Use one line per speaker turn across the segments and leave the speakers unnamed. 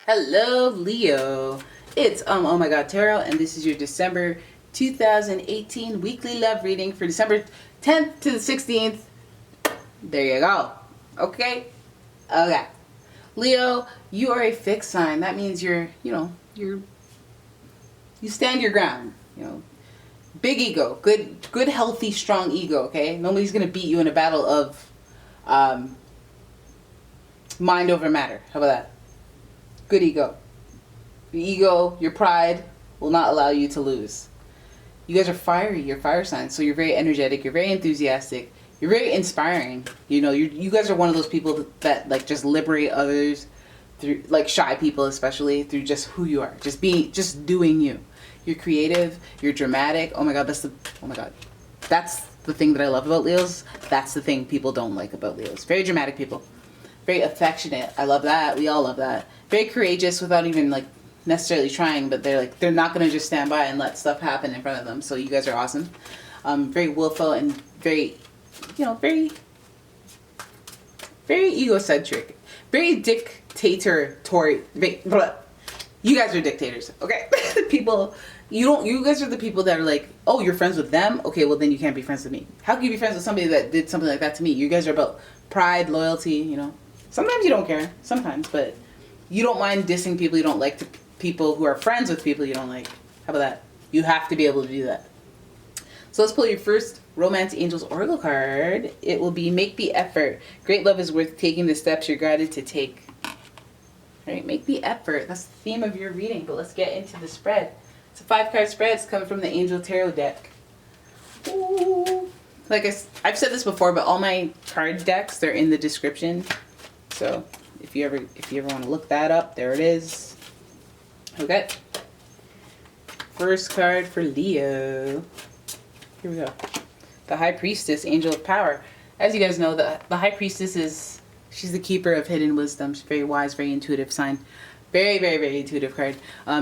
Hello, Leo. It's Oh My God Tarot, and this is your December 2018 weekly love reading for December 10th to the 16th. There you go. Okay? Okay. Leo, you are a fixed sign. That means you stand your ground. Big ego, good, healthy, strong ego. Okay? Nobody's gonna beat you in a battle of mind over matter. How about that? Good ego. Your ego, your pride will not allow you to lose. You guys are fiery. You're fire signs, so you're very energetic. You're very enthusiastic. You're very inspiring. You guys are one of those people that like just liberate others through, like shy people especially, through just who you are, just doing you. You're creative. You're dramatic. Oh my God, that's the thing that I love about Leos. That's the thing people don't like about Leos. Very dramatic people. Very affectionate. I love that. We all love that. Very courageous without even like necessarily trying, but they're not going to just stand by and let stuff happen in front of them. So you guys are awesome. Very willful and very egocentric. Very dictatorial. You guys are dictators, okay? You guys are the people that are like, oh, you're friends with them? Okay, well then you can't be friends with me. How can you be friends with somebody that did something like that to me? You guys are about pride, loyalty, Sometimes you don't care, sometimes, but you don't mind dissing people you don't like to people who are friends with people you don't like. How about that? You have to be able to do that. So let's pull your first Romance Angels Oracle card. It will be Make the Effort. Great love is worth taking the steps you're guided to take. All right, make the effort. That's the theme of your reading, but let's get into the spread. It's a 5-card spread. It's coming from the Angel Tarot deck. Ooh. Like I've said this before, but all my card decks, they're in the description. So if you ever want to look that up, there it is. Okay. First card for Leo. Here we go. The High Priestess, Angel of Power. As you guys know, the High Priestess she's the keeper of hidden wisdom. She's very wise, very intuitive sign. Very, very, very intuitive card.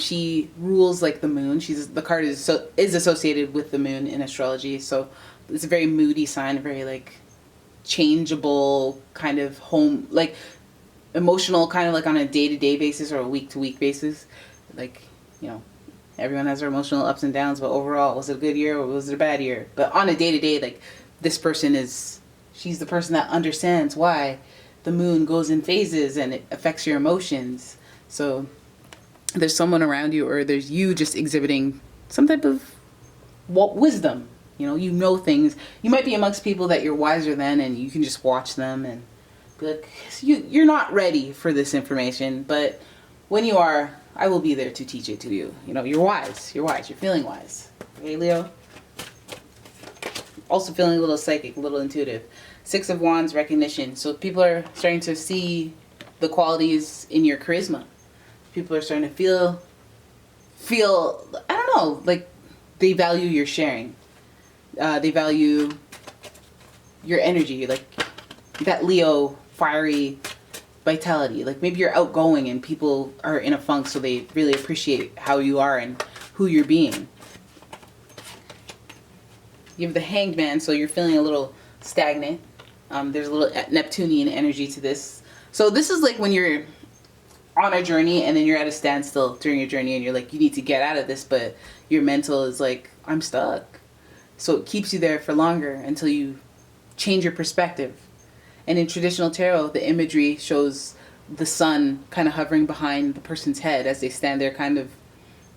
She rules like the moon. The card is associated with the moon in astrology. So it's a very moody sign, very like changeable kind of emotional, kind of like on a day-to-day basis or a week-to-week basis. Like, everyone has their emotional ups and downs, but overall, was it a good year or was it a bad year? But on a day-to-day, like, this person she's the person that understands why the moon goes in phases and it affects your emotions. So there's someone around you, or there's you just exhibiting some type of wisdom. You know things. You might be amongst people that you're wiser than, and you can just watch them and be like, you're not ready for this information, but when you are, I will be there to teach it to you. You're wise. You're feeling wise. Okay, Leo? Also feeling a little psychic, a little intuitive. 6 of Wands, recognition. So people are starting to see the qualities in your charisma. People are starting to feel, I don't know, like they value your sharing. They value your energy, like that Leo fiery vitality. Like maybe you're outgoing and people are in a funk, so they really appreciate how you are and who you're being. You have the Hanged Man, so you're feeling a little stagnant. There's a little Neptunian energy to this. So this is like when you're on a journey and then you're at a standstill during your journey and you're like, you need to get out of this, but your mental is like, I'm stuck. So it keeps you there for longer until you change your perspective. And in traditional tarot, the imagery shows the sun kind of hovering behind the person's head as they stand there kind of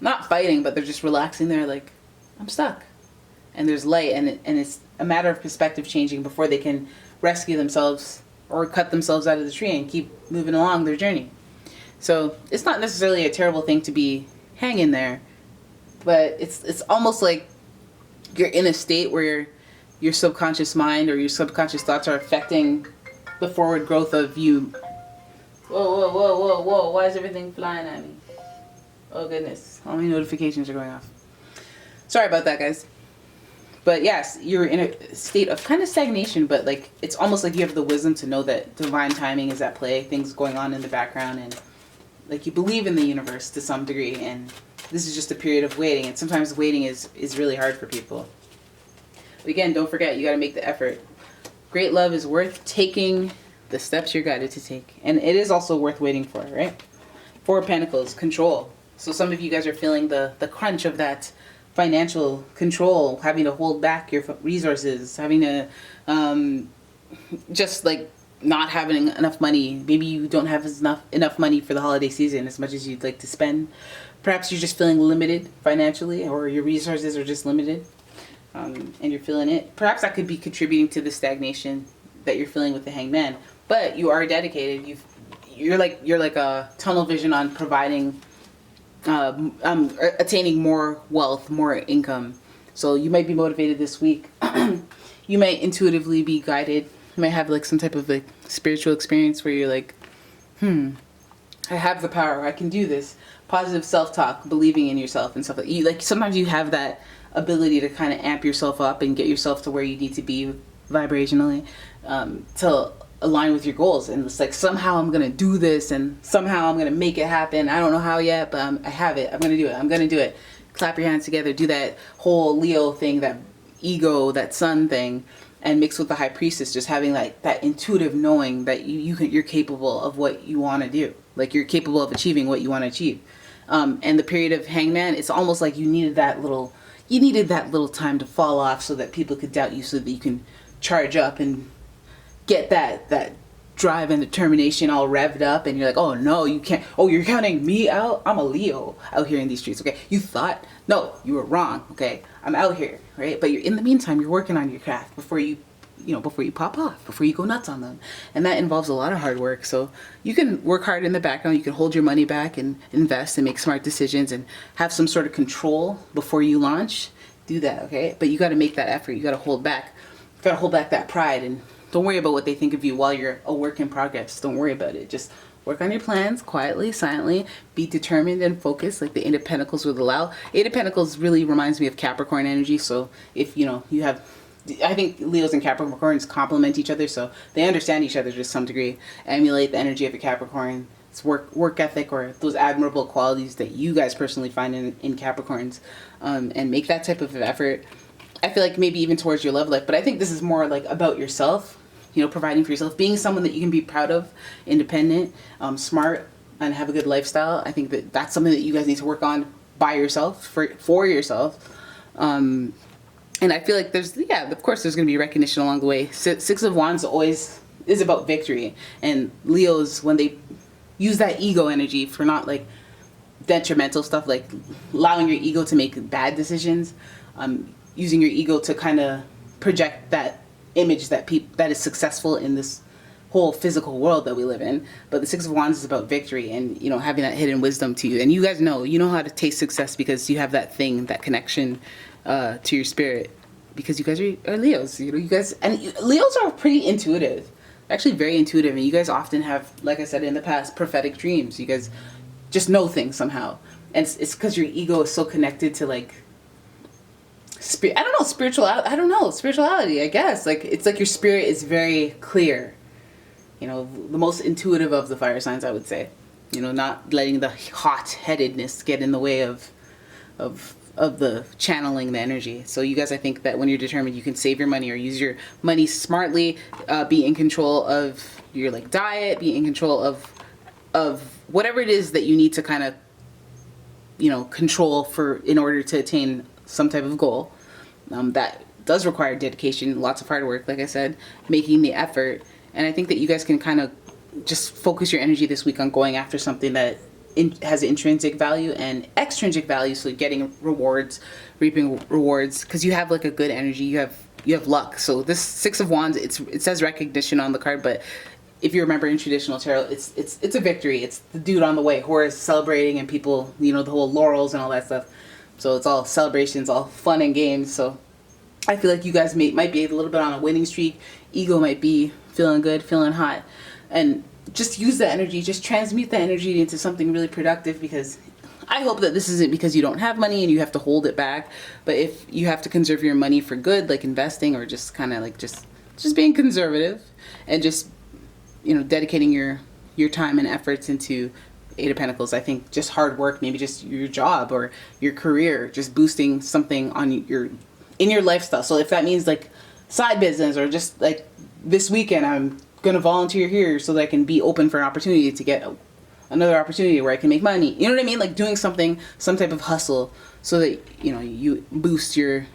not fighting, but they're just relaxing there like, I'm stuck. And there's light, and it's a matter of perspective changing before they can rescue themselves or cut themselves out of the tree and keep moving along their journey. So it's not necessarily a terrible thing to be hanging there, but it's almost like you're in a state where your subconscious mind or your subconscious thoughts are affecting the forward growth of you. Whoa. Why is everything flying at me? Oh, goodness. All my notifications are going off. Sorry about that, guys. But yes, you're in a state of kind of stagnation, but like it's almost like you have the wisdom to know that divine timing is at play, things going on in the background, and like you believe in the universe to some degree, and this is just a period of waiting, and sometimes waiting is really hard for people. But again, don't forget, you got to make the effort. Great love is worth taking the steps you're guided to take, and it is also worth waiting for, right? Four of Pentacles, control. So some of you guys are feeling the crunch of that financial control, having to hold back your resources, having to just like not having enough money. Maybe you don't have enough money for the holiday season as much as you'd like to spend. Perhaps you're just feeling limited financially, or your resources are just limited, and you're feeling it. Perhaps that could be contributing to the stagnation that you're feeling with the Hangman. But you are dedicated. You're like a tunnel vision on providing, attaining more wealth, more income. So you might be motivated this week. You might intuitively be guided. You might have like some type of like spiritual experience where you're like, I have the power. I can do this. Positive self-talk, believing in yourself and stuff like you. Like sometimes you have that ability to kind of amp yourself up and get yourself to where you need to be vibrationally, to align with your goals. And it's like, somehow I'm gonna do this, and somehow I'm gonna make it happen. I don't know how yet, but I have it. I'm gonna do it. I'm gonna do it. Clap your hands together. Do that whole Leo thing, that ego, that sun thing, and mix with the High Priestess, just having like that intuitive knowing that you're capable of what you want to do. Like you're capable of achieving what you want to achieve. And the period of Hangman, it's almost like you needed that little time to fall off so that people could doubt you, so that you can charge up and get that drive and determination all revved up, and you're like, oh no, you can't. Oh, you're counting me out? I'm a Leo out here in these streets. Okay, you thought, no, you were wrong. Okay, I'm out here, right? But in the meantime, you're working on your craft before you pop off, before you go nuts on them. And that involves a lot of hard work. So you can work hard in the background. You can hold your money back and invest and make smart decisions and have some sort of control before you launch. Do that, okay? But you got to make that effort. You got to hold back. You got to hold back that pride, and don't worry about what they think of you while you're a work in progress. Don't worry about it. Just work on your plans quietly, silently. Be determined and focused, like the Eight of Pentacles would allow. Eight of Pentacles really reminds me of Capricorn energy. So if you have, I think Leos and Capricorns complement each other, so they understand each other to some degree. Emulate the energy of a Capricorn. It's work ethic, or those admirable qualities that you guys personally find in Capricorns, and make that type of effort. I feel like maybe even towards your love life, but I think this is more like about yourself, providing for yourself, being someone that you can be proud of, independent, smart, and have a good lifestyle. I think that's something that you guys need to work on by yourself, for yourself. And I feel like of course there's going to be recognition along the way. Six of Wands always is about victory. And Leos, when they use that ego energy for not like detrimental stuff, like allowing your ego to make bad decisions, using your ego to kind of project that image that is successful in this whole physical world that we live in. But the Six of Wands is about victory and, having that hidden wisdom to you. And you guys know how to taste success because you have that thing, that connection to your spirit, because you guys are Leos. You guys, and Leos are pretty intuitive, actually very intuitive. And you guys often have, like I said in the past, prophetic dreams. You guys just know things somehow. And it's because your ego is so connected to like, spirituality, I guess. Like, it's like your spirit is very clear. The most intuitive of the fire signs, I would say. Not letting the hot-headedness get in the way of the channeling the energy. So you guys, I think that when you're determined, you can save your money or use your money smartly, be in control of your like diet, be in control of whatever it is that you need to kind of, control in order to attain some type of goal. That does require dedication, lots of hard work, like I said, making the effort. And I think that you guys can kind of just focus your energy this week on going after something that has intrinsic value and extrinsic value. So getting rewards, reaping rewards, because you have like a good energy, you have luck. So this Six of Wands, it says recognition on the card, but if you remember in traditional tarot, it's a victory. It's the dude on the way, Horus celebrating, and people, the whole laurels and all that stuff. So it's all celebrations, all fun and games. So I feel like you guys might be a little bit on a winning streak. Ego might be feeling good, feeling hot. And just use the energy, just transmute the energy into something really productive, because I hope that this isn't because you don't have money and you have to hold it back. But if you have to conserve your money for good, like investing, or just kind of like just being conservative and just, dedicating your time and efforts into Eight of Pentacles. I think just hard work, maybe just your job or your career, just boosting something in your lifestyle. So if that means like side business, or just like this weekend I'm gonna volunteer here so that I can be open for an opportunity to get another opportunity where I can make money. You know what I mean? Like doing something, some type of hustle, so that you boost your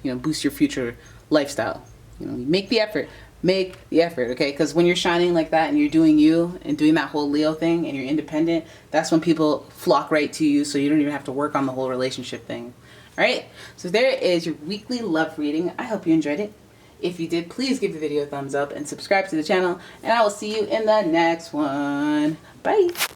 future lifestyle. Make the effort. Make the effort, okay? Because when you're shining like that and you're doing you and doing that whole Leo thing and you're independent, that's when people flock right to you, so you don't even have to work on the whole relationship thing. All right? So there is your weekly love reading. I hope you enjoyed it. If you did, please give the video a thumbs up and subscribe to the channel. And I will see you in the next one. Bye.